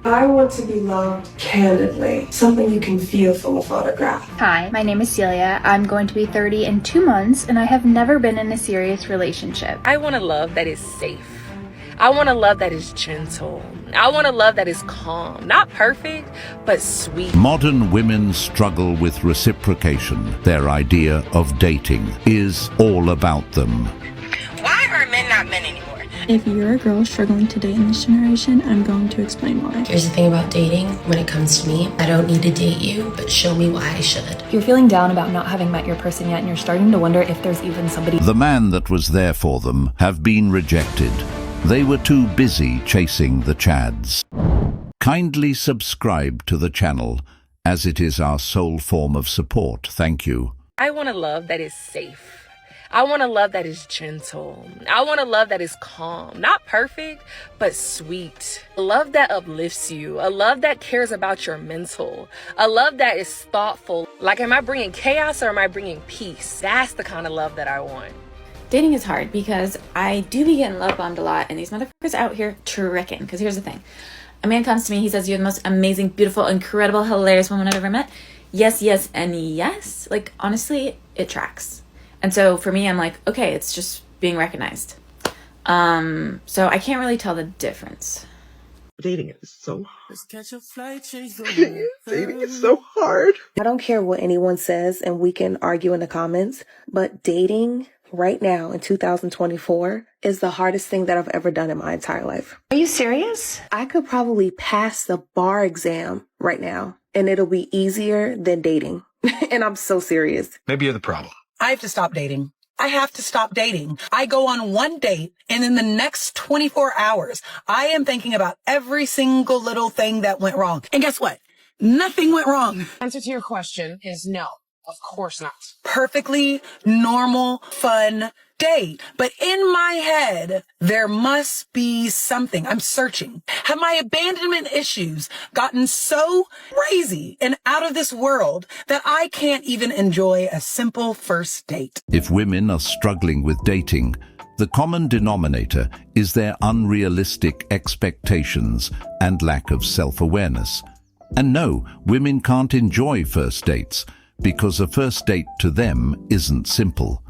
I want to be loved candidly, something you can feel from a photograph. Hi, my name is Celia. I'm going to be 30 in 2 months, and I have never been in a serious relationship. I want a love that is safe. I want a love that is gentle. I want a love that is calm. Not perfect, but sweet. Modern women struggle with reciprocation. Their idea of dating is all about them. Why are men not men anymore? If you're a girl struggling to date in this generation, I'm going to explain why. Here's the thing about dating. When it comes to me, I don't need to date you, but show me why I should. If you're feeling down about not having met your person yet and you're starting to wonder if there's even somebody... The man that was there for them have been rejected. They were too busy chasing the chads. Kindly subscribe to the channel, as it is our sole form of support. Thank you. I want a love that is safe. I want a love that is gentle. I want a love that is calm. Not perfect, but sweet. A love that uplifts you. A love that cares about your mental. A love that is thoughtful. Like, am I bringing chaos or am I bringing peace? That's the kind of love that I want. Dating is hard because I do be getting love bombed a lot, and these motherfuckers out here tricking. Because here's the thing. A man comes to me, he says, "You're the most amazing, beautiful, incredible, hilarious woman I've ever met." Yes, yes, and yes. Like, honestly, it tracks. And so for me, I'm like, okay, it's just being recognized. So I can't really tell the difference. Dating is so hard. Dating is so hard. I don't care what anyone says, and we can argue in the comments, but dating right now in 2024 is the hardest thing that I've ever done in my entire life. Are you serious? I could probably pass the bar exam right now, and it'll be easier than dating. And I'm so serious. Maybe you're the problem. I have to stop dating. I have to stop dating. I go on one date, and in the next 24 hours, I am thinking about every single little thing that went wrong. And guess what? Nothing went wrong. Answer to your question is no. Of course not. Perfectly normal, fun date. But in my head, there must be something. I'm searching. Have my abandonment issues gotten so crazy and out of this world that I can't even enjoy a simple first date? If women are struggling with dating, the common denominator is their unrealistic expectations and lack of self-awareness. And no, women can't enjoy first dates, because a first date to them isn't simple.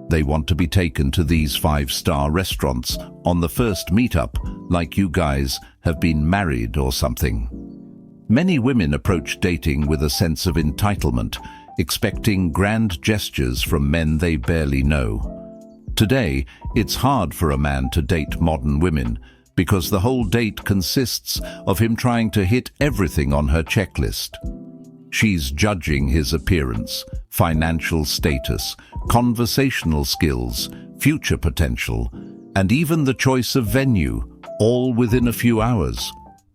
They want to be taken to these 5-star restaurants on the first meetup, like you guys have been married or something. Many women approach dating with a sense of entitlement, expecting grand gestures from men they barely know. Today, it's hard for a man to date modern women, because the whole date consists of him trying to hit everything on her checklist. She's judging his appearance, financial status, conversational skills, future potential, and even the choice of venue, all within a few hours.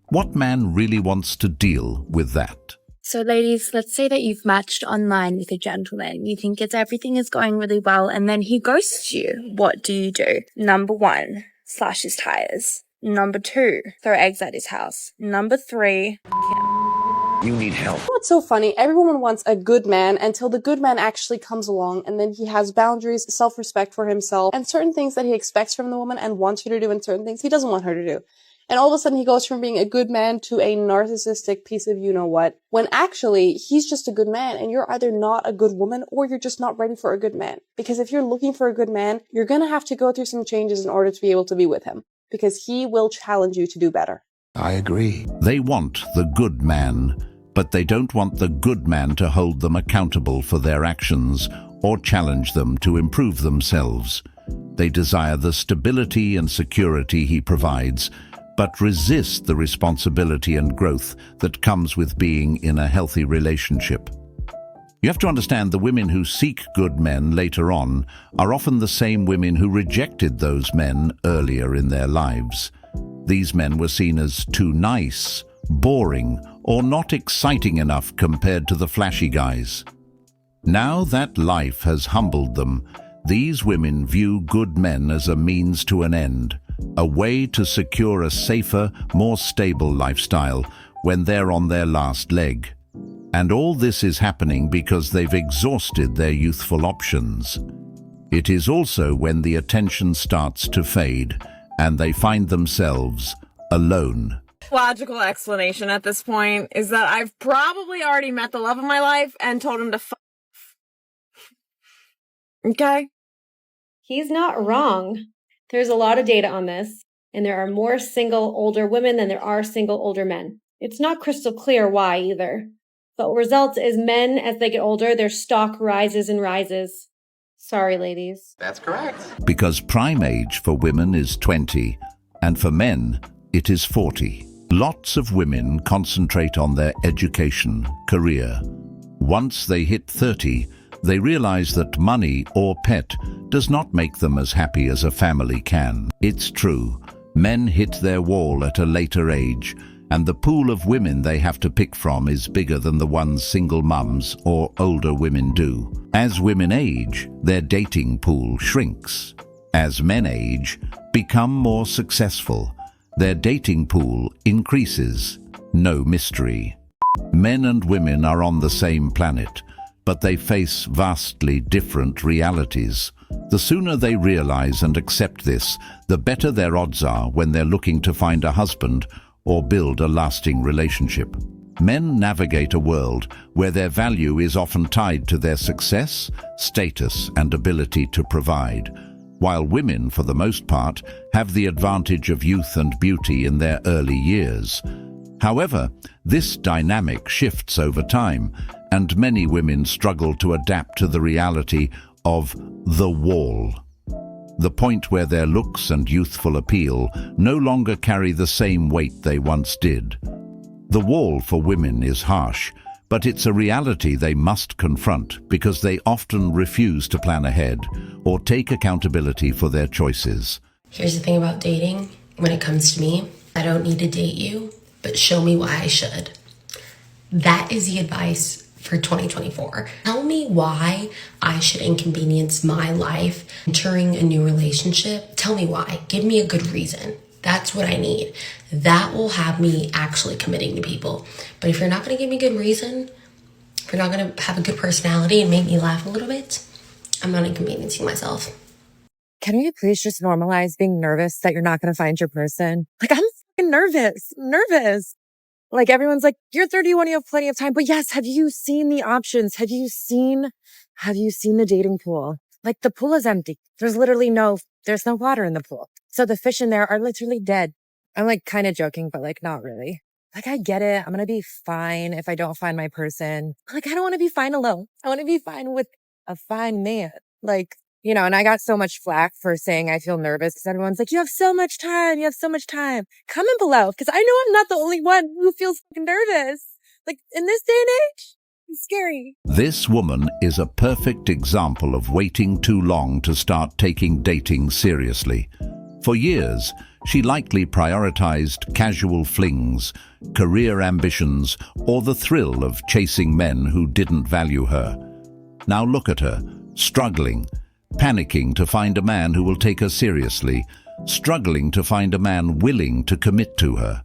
What man really wants to deal with that? So ladies, let's say that you've matched online with a gentleman. You think everything is going really well, and then he ghosts you. What do? Number 1, slash his tires. Number 2, throw eggs at his house. Number 3, You need help. What's so funny? Everyone wants a good man until the good man actually comes along, and then he has boundaries, self-respect for himself, and certain things that he expects from the woman and wants her to do, and certain things he doesn't want her to do. And all of a sudden he goes from being a good man to a narcissistic piece of you-know-what, when actually he's just a good man, and you're either not a good woman or you're just not ready for a good man. Because if you're looking for a good man, you're gonna have to go through some changes in order to be able to be with him, because he will challenge you to do better. I agree. They want the good man, but they don't want the good man to hold them accountable for their actions or challenge them to improve themselves. They desire the stability and security he provides, but resist the responsibility and growth that comes with being in a healthy relationship. You have to understand, the women who seek good men later on are often the same women who rejected those men earlier in their lives. These men were seen as too nice, boring, or not exciting enough compared to the flashy guys. Now that life has humbled them, these women view good men as a means to an end, a way to secure a safer, more stable lifestyle when they're on their last leg. And all this is happening because they've exhausted their youthful options. It is also when the attention starts to fade and they find themselves alone. Logical explanation at this point is that I've probably already met the love of my life and told him to f***. Okay? He's not wrong. There's a lot of data on this, and there are more single older women than there are single older men. It's not crystal clear why either. But what results is men, as they get older, their stock rises and rises. Sorry, ladies. That's correct. Because prime age for women is 20, and for men, it is 40. Lots of women concentrate on their education, career. Once they hit 30, they realize that money or pet does not make them as happy as a family can. It's true, men hit their wall at a later age, and the pool of women they have to pick from is bigger than the ones single mums or older women do. As women age, their dating pool shrinks. As men age, become more successful, their dating pool increases. No mystery. Men and women are on the same planet, but they face vastly different realities. The sooner they realize and accept this, the better their odds are when they're looking to find a husband or build a lasting relationship. Men navigate a world where their value is often tied to their success, status, and ability to provide, while women, for the most part, have the advantage of youth and beauty in their early years. However, this dynamic shifts over time, and many women struggle to adapt to the reality of the wall. The point where their looks and youthful appeal no longer carry the same weight they once did. The wall for women is harsh, but it's a reality they must confront because they often refuse to plan ahead or take accountability for their choices. Here's the thing about dating. When it comes to me, I don't need to date you, but show me why I should. That is the advice for 2024. Tell me why I should inconvenience my life entering a new relationship. Tell me why. Give me a good reason. That's what I need. That will have me actually committing to people. But if you're not going to give me a good reason, if you're not going to have a good personality and make me laugh a little bit, I'm not inconveniencing myself. Can we please just normalize being nervous that you're not going to find your person? Like, I'm fucking nervous. Like, everyone's like, you're 31, you have plenty of time. But yes, have you seen the options? Have you seen the dating pool? Like, the pool is empty. There's no water in the pool. So the fish in there are literally dead. I'm like kind of joking, but like not really. Like, I get it. I'm going to be fine if I don't find my person. Like, I don't want to be fine alone. I want to be fine with a fine man. Like, you know, and I got so much flack for saying I feel nervous because everyone's like, you have so much time. Comment below, because I know I'm not the only one who feels fucking nervous. Like, in this day and age, it's scary. This woman is a perfect example of waiting too long to start taking dating seriously. For years, she likely prioritized casual flings, career ambitions, or the thrill of chasing men who didn't value her. Now look at her, struggling, panicking to find a man who will take her seriously, struggling to find a man willing to commit to her.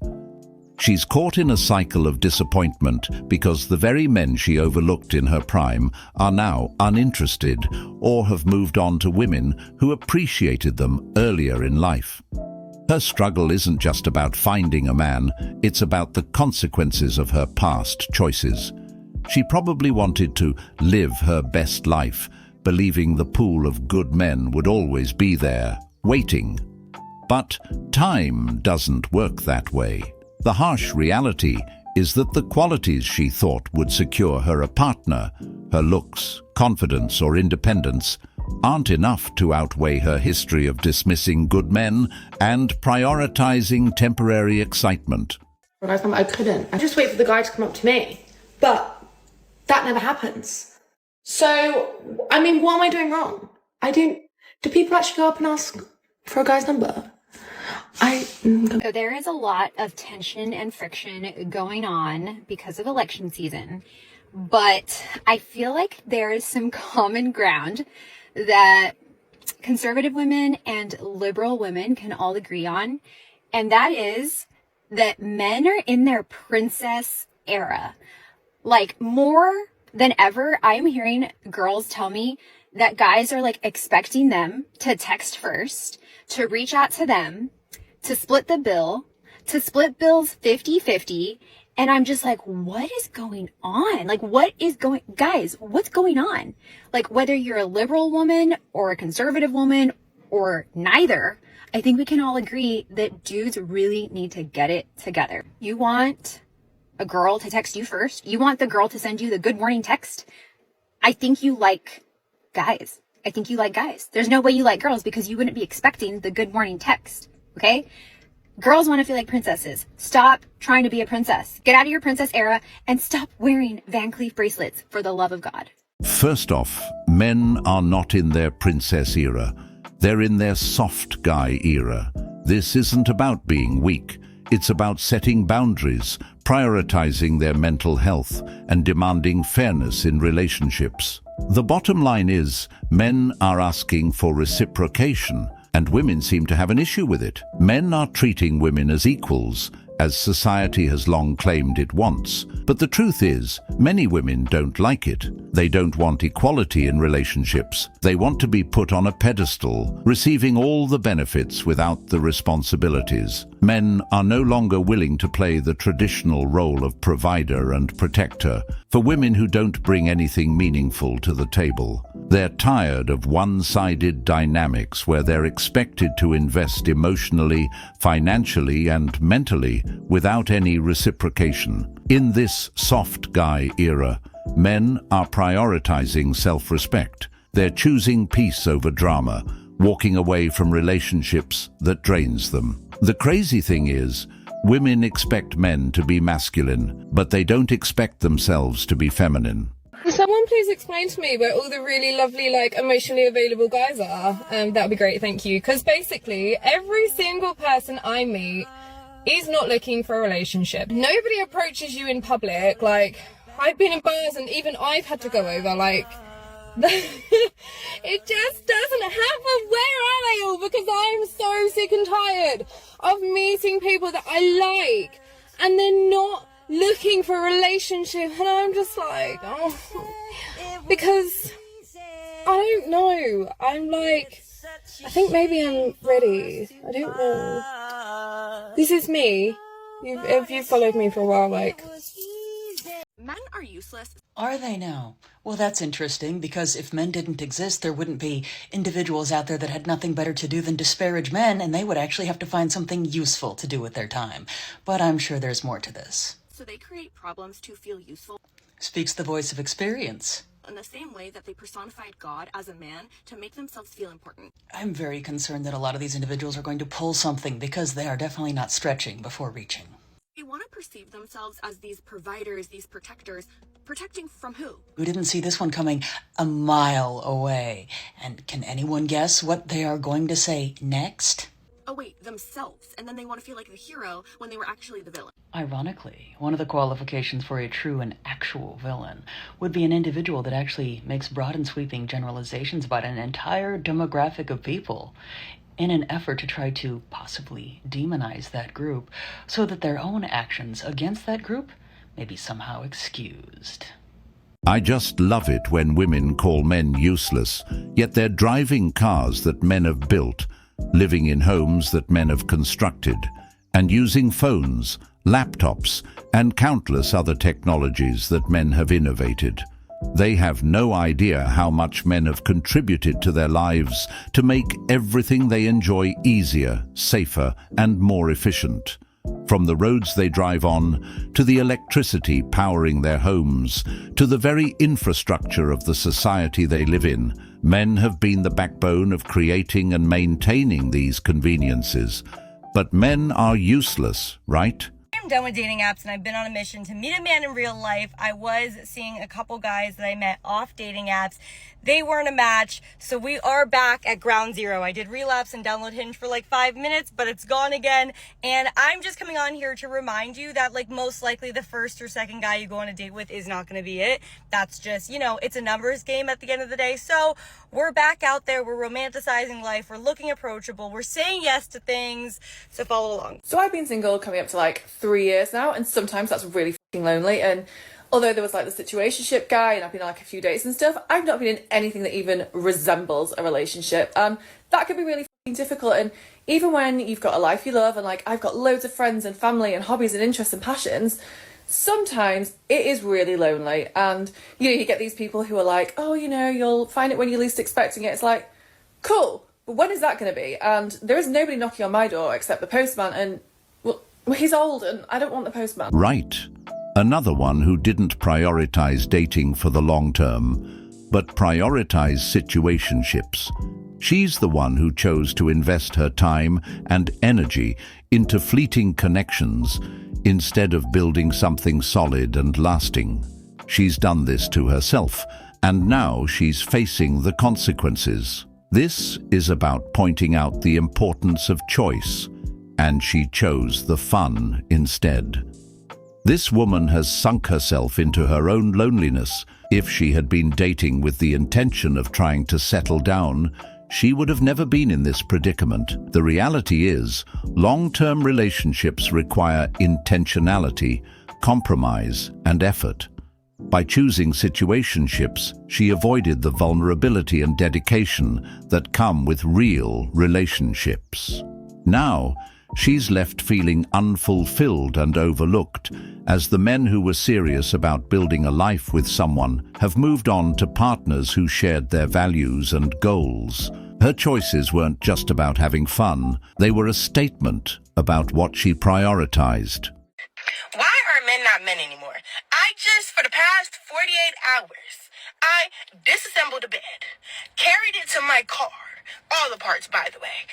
She's caught in a cycle of disappointment because the very men she overlooked in her prime are now uninterested or have moved on to women who appreciated them earlier in life. Her struggle isn't just about finding a man, it's about the consequences of her past choices. She probably wanted to live her best life, believing the pool of good men would always be there, waiting. But time doesn't work that way. The harsh reality is that the qualities she thought would secure her a partner, her looks, confidence, or independence, aren't enough to outweigh her history of dismissing good men and prioritizing temporary excitement. I couldn't. I just wait for the guy to come up to me. But that never happens. So, I mean, what am I doing wrong? Do people actually go up and ask for a guy's number? So there is a lot of tension and friction going on because of election season, but I feel like there is some common ground that conservative women and liberal women can all agree on, and that is that men are in their princess era. Like, more than ever, I am hearing girls tell me that guys are like expecting them to text first, to reach out to them, to split the bill, to split bills 50-50. And I'm just like, what is going on? Like, guys, what's going on? Like, whether you're a liberal woman or a conservative woman or neither, I think we can all agree that dudes really need to get it together. You want a girl to text you first. You want the girl to send you the good morning text. I think you like guys. There's no way you like girls because you wouldn't be expecting the good morning text. Okay? Girls want to feel like princesses. Stop trying to be a princess. Get out of your princess era and stop wearing Van Cleef bracelets for the love of God. First off, men are not in their princess era. They're in their soft guy era. This isn't about being weak. It's about setting boundaries, prioritizing their mental health, and demanding fairness in relationships. The bottom line is, men are asking for reciprocation, and women seem to have an issue with it. Men are treating women as equals, as society has long claimed it wants. But the truth is, many women don't like it. They don't want equality in relationships. They want to be put on a pedestal, receiving all the benefits without the responsibilities. Men are no longer willing to play the traditional role of provider and protector for women who don't bring anything meaningful to the table. They're tired of one-sided dynamics where they're expected to invest emotionally, financially, and mentally without any reciprocation. In this soft guy era, men are prioritizing self-respect. They're choosing peace over drama, walking away from relationships that drains them. The crazy thing is, women expect men to be masculine, but they don't expect themselves to be feminine. Will someone please explain to me where all the really lovely, like, emotionally available guys are? That would be great, thank you. Because basically, every single person I meet is not looking for a relationship. Nobody approaches you in public. Like, I've been in bars and even I've had to go over, like, it just doesn't happen. Where are they all? Because I'm so sick and tired of meeting people that I like and they're not looking for a relationship, and I'm just like, oh, because I don't know. I'm like, I think maybe I'm ready. I don't know. This is me. If you've followed me for a while, like. Men are useless. Are they now? Well, that's interesting, because if men didn't exist, there wouldn't be individuals out there that had nothing better to do than disparage men, and they would actually have to find something useful to do with their time. But I'm sure there's more to this. So they create problems to feel useful. Speaks the voice of experience. In the same way that they personified God as a man to make themselves feel important. I'm very concerned that a lot of these individuals are going to pull something, because they are definitely not stretching before reaching. They want to perceive themselves as these providers, these protectors. Protecting from who? Who didn't see this one coming a mile away? And can anyone guess what they are going to say next? Oh wait, themselves. And then they want to feel like the hero when they were actually the villain. Ironically, one of the qualifications for a true and actual villain would be an individual that actually makes broad and sweeping generalizations about an entire demographic of people in an effort to try to possibly demonize that group so that their own actions against that group may be somehow excused. I just love it when women call men useless, yet they're driving cars that men have built, living in homes that men have constructed, and using phones, laptops, and countless other technologies that men have innovated. They have no idea how much men have contributed to their lives to make everything they enjoy easier, safer, and more efficient. From the roads they drive on, to the electricity powering their homes, to the very infrastructure of the society they live in, men have been the backbone of creating and maintaining these conveniences. But men are useless, right? I'm done with dating apps and I've been on a mission to meet a man in real life. I was seeing a couple guys that I met off dating apps. They weren't a match, so we are back at ground zero. I did relapse and download Hinge for like 5 minutes, but it's gone again. And I'm just coming on here to remind you that like most likely the first or second guy you go on a date with is not going to be it. That's just, you know, it's a numbers game at the end of the day. So we're back out there. We're romanticizing life. We're looking approachable. We're saying yes to things. So follow along. So I've been single coming up to like 3 years now, and sometimes that's really fucking lonely. And although there was like the situationship guy and I've been on like a few dates and stuff, I've not been in anything that even resembles a relationship. That could be really difficult. And even when you've got a life you love, and like I've got loads of friends and family and hobbies and interests and passions, sometimes it is really lonely. And you get these people who are like, oh, you'll find it when you're least expecting it. It's like, cool, but when is that going to be? And there is nobody knocking on my door except the postman, and well, he's old and I don't want the postman. Right. Another one who didn't prioritize dating for the long term, but prioritized situationships. She's the one who chose to invest her time and energy into fleeting connections instead of building something solid and lasting. She's done this to herself, and now she's facing the consequences. This is about pointing out the importance of choice, and she chose the fun instead. This woman has sunk herself into her own loneliness. If she had been dating with the intention of trying to settle down, she would have never been in this predicament. The reality is, long-term relationships require intentionality, compromise, and effort. By choosing situationships, she avoided the vulnerability and dedication that come with real relationships. Now, she's left feeling unfulfilled and overlooked, as the men who were serious about building a life with someone have moved on to partners who shared their values and goals. Her choices weren't just about having fun, they were a statement about what she prioritized. Why are men not men anymore? For the past 48 hours, I disassembled a bed, carried it to my car, all the parts by the way,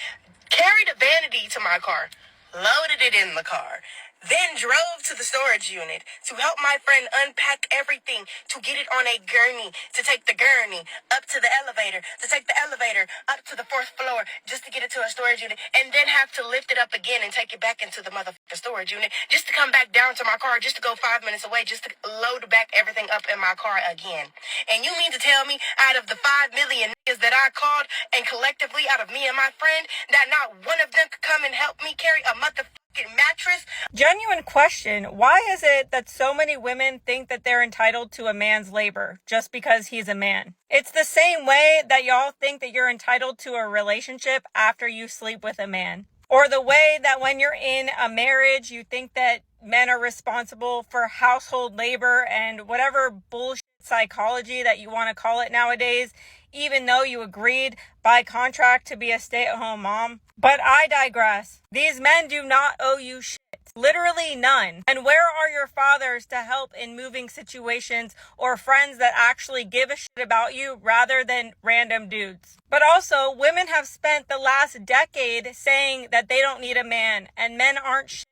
carried a vanity to my car, loaded it in the car, then drove to the storage unit to help my friend unpack everything, to get it on a gurney, to take the gurney up to the elevator, to take the elevator up to the 4th floor just to get it to a storage unit, and then have to lift it up again and take it back into the motherfucking storage unit just to come back down to my car, just to go 5 minutes away, just to load back everything up in my car again. And you mean to tell me out of the 5 million niggas that I called, and collectively out of me and my friend, that not one of them could come and help me carry a motherfucking mattress? Genuine question. Why is it that so many women think that they're entitled to a man's labor just because he's a man? It's the same way that y'all think that you're entitled to a relationship after you sleep with a man. Or the way that when you're in a marriage, you think that men are responsible for household labor and whatever bullshit psychology that you want to call it nowadays, even though you agreed by contract to be a stay-at-home mom. But I digress. These men do not owe you shit. Literally none. And where are your fathers to help in moving situations, or friends that actually give a shit about you rather than random dudes? But also, women have spent the last decade saying that they don't need a man and men aren't shit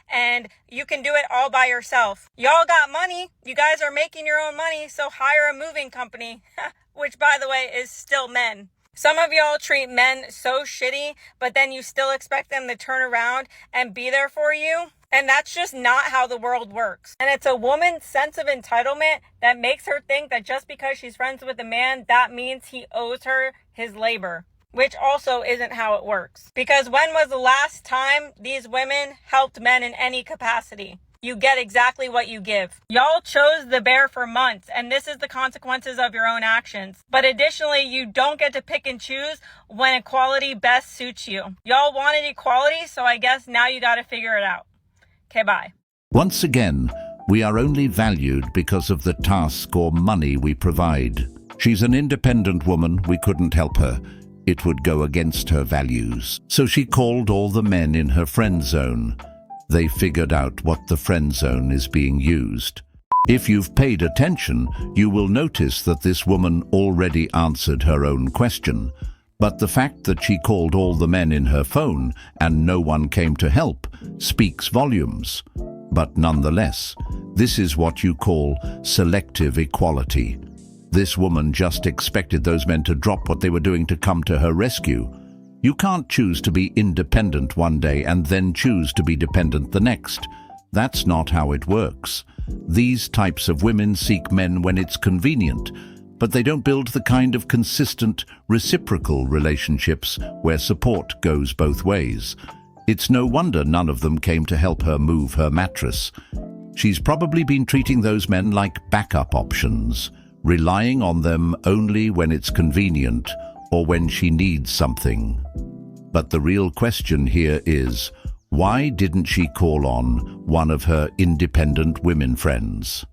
and you can do it all by yourself. Y'all got money. You guys are making your own money, so hire a moving company. Which, by the way, is still men. Some of y'all treat men so shitty, but then you still expect them to turn around and be there for you. And that's just not how the world works. And it's a woman's sense of entitlement that makes her think that just because she's friends with a man, that means he owes her his labor. Which also isn't how it works. Because when was the last time these women helped men in any capacity? You get exactly what you give. Y'all chose the bear for months, and this is the consequences of your own actions. But additionally, you don't get to pick and choose when equality best suits you. Y'all wanted equality, so I guess now you gotta figure it out. Okay, bye. Once again, we are only valued because of the task or money we provide. She's an independent woman, we couldn't help her. It would go against her values. So she called all the men in her friend zone. They figured out what the friend zone is being used. If you've paid attention, you will notice that this woman already answered her own question. But the fact that she called all the men in her phone and no one came to help speaks volumes. But nonetheless, this is what you call selective equality. This woman just expected those men to drop what they were doing to come to her rescue. You can't choose to be independent one day and then choose to be dependent the next. That's not how it works. These types of women seek men when it's convenient, but they don't build the kind of consistent, reciprocal relationships where support goes both ways. It's no wonder none of them came to help her move her mattress. She's probably been treating those men like backup options, relying on them only when it's convenient or when she needs something. But the real question here is, why didn't she call on one of her independent women friends?